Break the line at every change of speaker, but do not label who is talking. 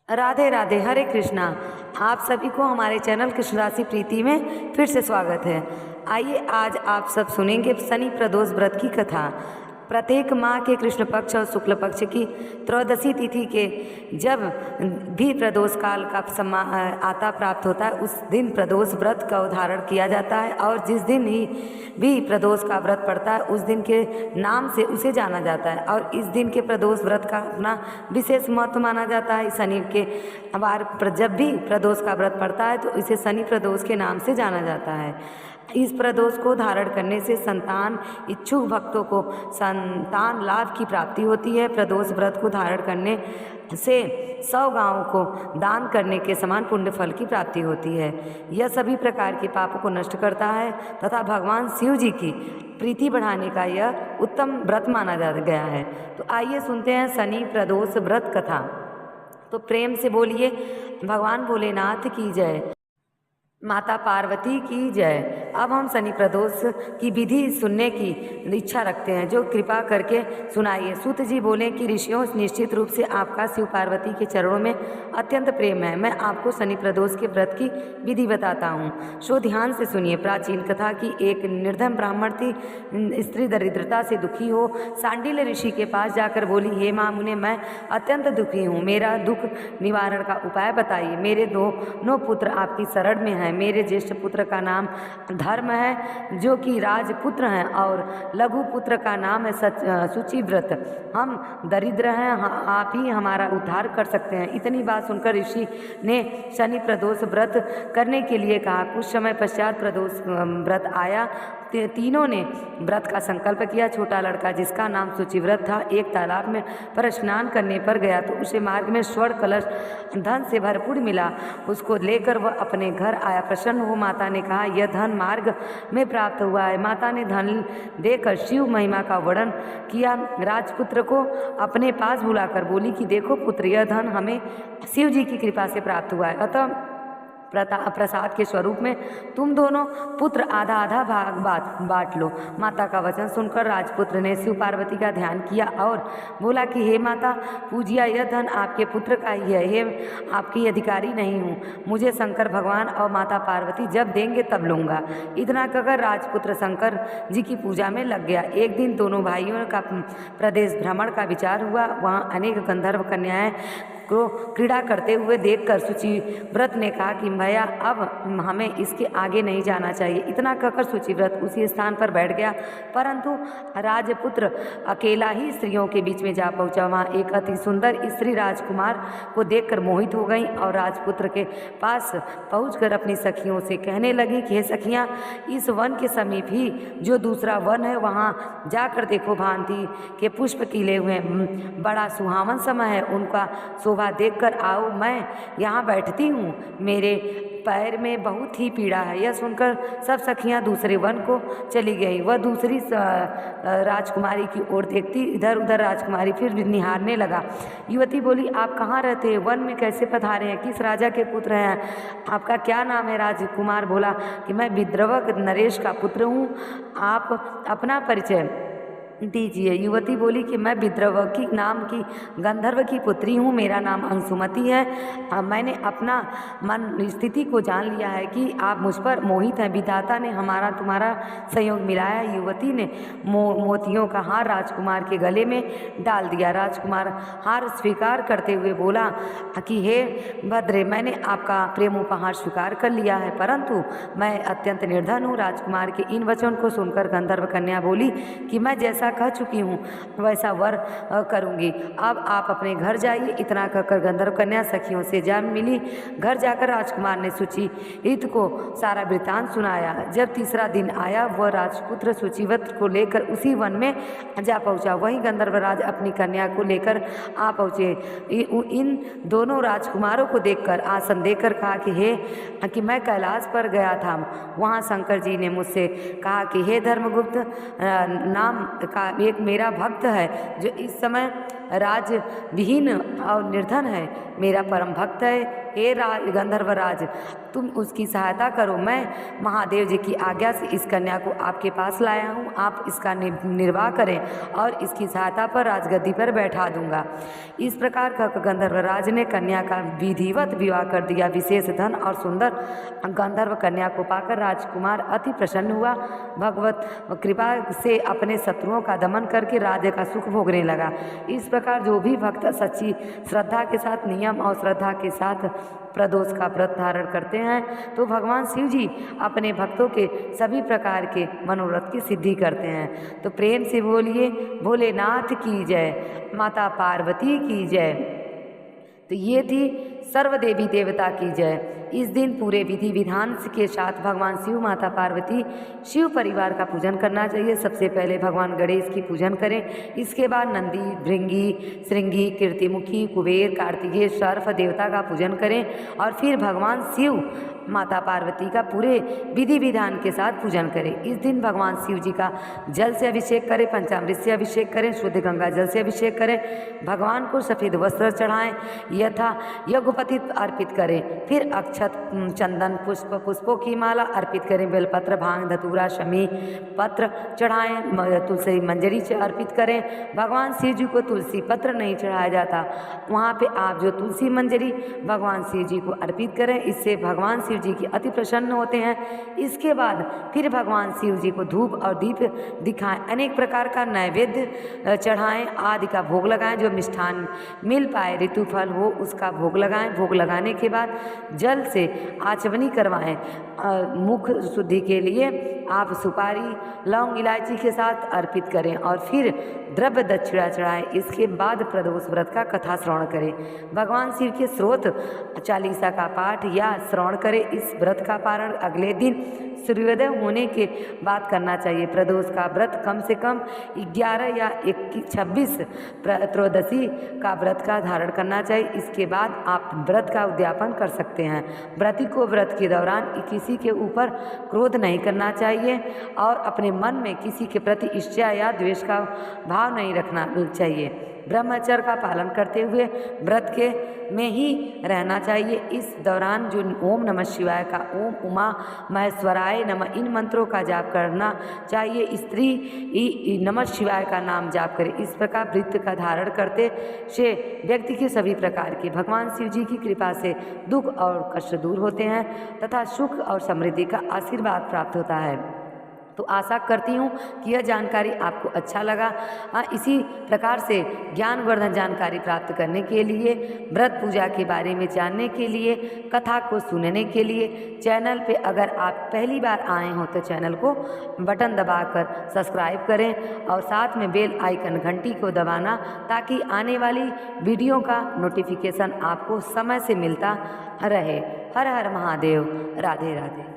राधे राधे, हरे कृष्णा। आप सभी को हमारे चैनल कृष्ण राशि प्रीति में फिर से स्वागत है। आइए आज आप सब सुनेंगे शनि प्रदोष व्रत की कथा। प्रत्येक माह के कृष्ण पक्ष और शुक्ल पक्ष की त्रयोदशी तिथि के जब भी प्रदोष काल का आता प्राप्त होता है, उस दिन प्रदोष व्रत का उद्धारण किया जाता है और जिस दिन ही भी प्रदोष का व्रत पड़ता है उस दिन के नाम से उसे जाना जाता है। और इस दिन के प्रदोष व्रत का अपना विशेष महत्व माना जाता है। शनि के वार पर जब भी प्रदोष का व्रत पड़ता है तो इसे शनि प्रदोष के नाम से जाना जाता है। इस प्रदोष को धारण करने से संतान इच्छुक भक्तों को संतान लाभ की प्राप्ति होती है। प्रदोष व्रत को धारण करने से 100 गांवों को दान करने के समान पुण्य फल की प्राप्ति होती है। यह सभी प्रकार के पापों को नष्ट करता है तथा भगवान शिव जी की प्रीति बढ़ाने का यह उत्तम व्रत माना जा गया है। तो आइए सुनते हैं शनि प्रदोष व्रत कथा। तो प्रेम से बोलिए भगवान भोलेनाथ की जय, माता पार्वती की जय। अब हम शनि प्रदोष की विधि सुनने की इच्छा रखते हैं, जो कृपा करके सुनाइए। सूत जी बोले कि ऋषियों, निश्चित रूप से आपका शिव पार्वती के चरणों में अत्यंत प्रेम है। मैं आपको शनि प्रदोष के व्रत की विधि बताता हूँ, सो ध्यान से सुनिए। प्राचीन कथा की एक निर्धन ब्राह्मण थी, स्त्री दरिद्रता से दुखी हो सांडिल्य ऋषि के पास जाकर बोली, हे महामुने, मैं अत्यंत दुखी हूँ, मेरा दुख निवारण का उपाय बताइए। मेरे दोनों पुत्र आपकी शरण में हैं। मेरे ज्येष्ठ पुत्र का नाम धर्म है, जो कि राजपुत्र हैं, और लघु पुत्र का नाम है शुचिव्रत। हम दरिद्र हैं, आप ही हमारा उद्धार कर सकते हैं। इतनी बात सुनकर ऋषि ने शनि प्रदोष व्रत करने के लिए कहा। कुछ समय पश्चात प्रदोष व्रत आया। तीनों ने व्रत का संकल्प किया। छोटा लड़का, जिसका नाम शुचिव्रत था, एक तालाब में पर स्नान करने पर गया तो उसे मार्ग में स्वर्ण कलश धन से भरपूर मिला। उसको लेकर वह अपने घर आया। प्रसन्न हो माता ने कहा, यह धन मार्ग में प्राप्त हुआ है। माता ने धन देकर शिव महिमा का वर्णन किया। राजपुत्र को अपने पास बुलाकर बोली कि देखो पुत्र, यह धन हमें शिव जी की कृपा से प्राप्त हुआ है, अतः प्रसाद के स्वरूप में तुम दोनों पुत्र आधा आधा भाग बांट लो। माता का वचन सुनकर राजपुत्र ने शिव पार्वती का ध्यान किया और बोला कि हे माता पूजिया, यह धन आपके पुत्र का ही है, हे आपकी अधिकारी नहीं हूँ। मुझे शंकर भगवान और माता पार्वती जब देंगे तब लूँगा। इतना कहकर राजपुत्र शंकर जी की पूजा में लग गया। एक दिन दोनों भाइयों का प्रदेश भ्रमण का विचार हुआ। वहाँ अनेक गंधर्व कन्याएं को क्रीड़ा करते हुए देखकर शुचिव्रत ने कहा कि भैया, अब हमें इसके आगे नहीं जाना चाहिए। इतना कहकर शुचिव्रत उसी स्थान पर बैठ गया, परंतु राजपुत्र अकेला ही स्त्रियों के बीच में जा पहुंचा। वहाँ एक अति सुंदर स्त्री राजकुमार को देखकर मोहित हो गई और राजपुत्र के पास पहुंचकर अपनी सखियों से कहने लगी कि हे सखियाँ, इस वन के समीप ही जो दूसरा वन है, वहाँ जाकर देखो, भांति के पुष्प खिले हुए, बड़ा सुहावन समय है, उनका शोभा देखकर आओ। मैं यहाँ बैठती हूँ, मेरे पैर में बहुत ही पीड़ा है। यह सुनकर सब सखियाँ दूसरे वन को चली गई। वह दूसरी राजकुमारी की ओर देखती, इधर उधर राजकुमारी फिर निहारने लगा। युवती बोली, आप कहाँ रहते हैं? वन में कैसे पधारे हैं? किस राजा के पुत्र हैं? आपका क्या नाम है? राजकुमार बोला कि मैं विद्रवक नरेश का पुत्र हूँ। आप अपना परिचय दीजिए। युवती बोली कि मैं विद्रवकी नाम की गंधर्व की पुत्री हूँ, मेरा नाम अंशुमति है। मैंने अपना मन स्थिति को जान लिया है कि आप मुझ पर मोहित हैं। विधाता ने हमारा तुम्हारा संयोग मिलाया। युवती ने मोतियों का हार राजकुमार के गले में डाल दिया। राजकुमार हार स्वीकार करते हुए बोला कि हे भद्रे, मैंने आपका प्रेम उपहार स्वीकार कर लिया है, परंतु मैं अत्यंत निर्धन हूँ। राजकुमार के इन वचन को सुनकर गंधर्व कन्या बोली कि मैं जैसा कह चुकी हूँ वैसा वर करूँगी, अब आप अपने घर जाइए। इतना कहकर गंधर्व कन्या सखियों से जा मिली। घर जाकर राजकुमार ने शुचिव्रत को सारा वृतांत सुनाया। जब तीसरा दिन आया, वह राजपुत्र शुचिव्रत को लेकर उसी वन में जा पहुँचा। वहीं गंधर्वराज अपनी कन्या को लेकर आ पहुँचे। इन दोनों राजकुमारों को देखकर आसन देकर कहा कि मैं कैलाश पर गया था, वहाँ शंकर जी ने मुझसे कहा कि हे धर्मगुप्त नाम का एक मेरा भक्त है, जो इस समय राज विहीन और निर्धन है, मेरा परम भक्त है। हे गंधर्वराज, तुम उसकी सहायता करो। मैं महादेव जी की आज्ञा से इस कन्या को आपके पास लाया हूँ, आप इसका निर्वाह करें और इसकी सहायता पर राजगद्दी पर बैठा दूंगा। इस प्रकार का गंधर्वराज ने कन्या का विधिवत विवाह कर दिया। विशेष धन और सुंदर गंधर्व कन्या को पाकर राजकुमार अति प्रसन्न हुआ। भगवत कृपा से अपने शत्रुओं का दमन करके राज्य का सुख भोगने लगा। इस प्रकार जो भी भक्त सच्ची श्रद्धा के साथ, नियम और श्रद्धा के साथ प्रदोष का व्रत धारण करते हैं तो भगवान शिव जी अपने भक्तों के सभी प्रकार के मनोरथ की सिद्धि करते हैं। तो प्रेम से बोलिए भोलेनाथ की जय, माता पार्वती की जय। तो ये थी सर्व देवी देवता की जय। इस दिन पूरे विधि विधान के साथ भगवान शिव, माता पार्वती, शिव परिवार का पूजन करना चाहिए। सबसे पहले भगवान गणेश की पूजन करें, इसके बाद नंदी, भृंगी, श्रृंगी, कीर्तिमुखी, कुबेर, कार्तिकेय, सर्प देवता का पूजन करें और फिर भगवान शिव, माता पार्वती का पूरे विधि विधान के साथ पूजन करें। इस दिन भगवान शिव जी का जल से अभिषेक करें, पंचामृत से अभिषेक करें, शुद्ध गंगा जल से अभिषेक करें, भगवान को सफ़ेद वस्त्र चढ़ाएं यथा यज्ञोपवीत अर्पित करें। फिर अक्षत, चंदन, पुष्पों की माला अर्पित करें, बेलपत्र, भांग, धतूरा, शमी पत्र चढ़ाएं, तुलसी मंजरी से अर्पित करें। भगवान शिव जी को तुलसी पत्र नहीं चढ़ाया जाता, वहाँ पे आप जो तुलसी मंजरी भगवान शिव जी को अर्पित करें, इससे भगवान शिव जी की अति प्रसन्न होते हैं। इसके बाद फिर भगवान शिव जी को धूप और दीप दिखाएं, अनेक प्रकार का नैवेद्य चढ़ाएं, आदि का भोग लगाएं, जो मिष्ठान मिल पाए, ऋतुफल हो उसका भोग लगाएं। भोग लगाने के बाद जल से आचमनी करवाएं। मुख शुद्धि के लिए आप सुपारी, लौंग, इलायची के साथ अर्पित करें और फिर द्रव्य दक्षिणा चढ़ाएं। इसके बाद प्रदोष व्रत का कथा श्रवण करें, भगवान शिव के स्रोत चालीसा का पाठ या श्रवण करें। इस व्रत का पारण अगले दिन सूर्योदय होने के बाद करना चाहिए। प्रदोष का व्रत कम से कम 11 या 26 त्रयोदशी का व्रत का धारण करना चाहिए। इसके बाद आप व्रत का उद्यापन कर सकते हैं। व्रती को व्रत के दौरान किसी के ऊपर क्रोध नहीं करना चाहिए और अपने मन में किसी के प्रति ईर्ष्या या द्वेष का भाव नहीं रखना चाहिए। ब्रह्मचर्य का पालन करते हुए व्रत के में ही रहना चाहिए। इस दौरान जो ओम नमः शिवाय का, ओम उमा महेश्वराय नमः, इन मंत्रों का जाप करना चाहिए। स्त्री नमः शिवाय का नाम जाप करे। इस प्रकार व्रत का धारण करते से व्यक्ति के सभी प्रकार के भगवान शिव जी की कृपा से दुख और कष्ट दूर होते हैं तथा सुख और समृद्धि का आशीर्वाद प्राप्त होता है। तो आशा करती हूँ कि यह जानकारी आपको अच्छा लगा। इसी प्रकार से ज्ञानवर्धन जानकारी प्राप्त करने के लिए, व्रत पूजा के बारे में जानने के लिए, कथा को सुनने के लिए चैनल पे अगर आप पहली बार आए हो तो चैनल को बटन दबाकर सब्सक्राइब करें और साथ में बेल आइकन घंटी को दबाना, ताकि आने वाली वीडियो का नोटिफिकेशन आपको समय से मिलता रहे। हर हर महादेव, राधे राधे।